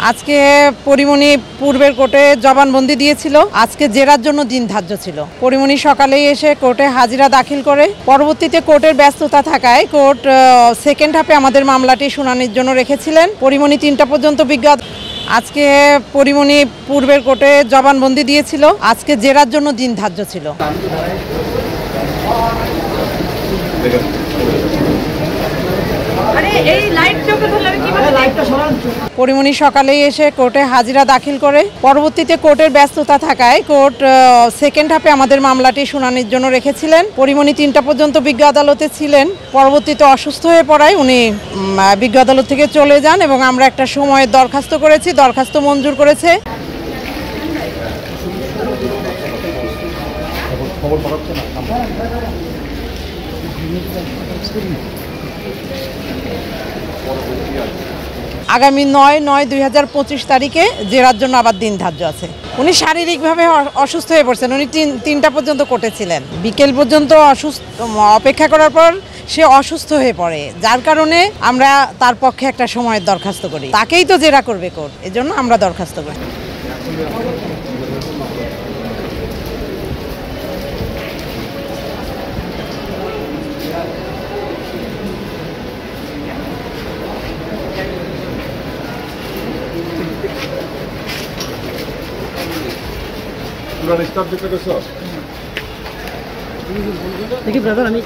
আজকে পরিমণি পূর্বের কোর্টে জবানবন্দি দিয়েছিল। আজকে জেরার জন্য দিন ধার্য ছিল। পরিমণি সকালেই এসে কোর্টে হাজিরা দাখিল করে পরবর্তীতে কোর্টের ব্যস্ততা থাকায় কোর্ট সেকেন্ড হাফে আমাদের মামলাটি শুনানির জন্য রেখেছিলেন। পরিমণি 3টা পর্যন্ত আজকে পরিমণি পূর্বের কোর্টে জবানবন্দি দিয়েছিল। আজকে জেরার জন্য দিন ধার্য ছিল। পরিমণি সকালেই এসে কোর্টে হাজিরা দাখিল করে পরবর্তীতে কোর্টের ব্যস্ততা থাকায় কোর্ট সেকেন্ড হাফে আমাদের মামলাটি শুনানির জন্য রেখেছিলেন। পরিমণি 3টা পর্যন্ত বিজ্ঞ আদালতে ছিলেন। পরবর্তীতে অসুস্থ হয়ে পড়ায় উনি বিজ্ঞ আদালত থেকে চলে যান এবং আমরা একটা সময়ের দরখাস্ত করেছি, দরখাস্ত মঞ্জুর করেছে। আগামী 9/9/2025 তারিখে জেরার জন্য আবার দিন ধার্য আছে। উনি শারীরিকভাবে অসুস্থ হয়ে পড়ছেন। উনি 3টা পর্যন্ত কোর্টে ছিলেন। বিকেল পর্যন্ত অপেক্ষা করার পর সে অসুস্থ হয়ে পড়ে, যার কারণে আমরা তার পক্ষে একটা সময়ের দরখাস্ত করি। তাকেই তো জেরা করবে কোর্ট, এজন্য আমরা দরখাস্ত করি। দেখি ব্রাদার আমি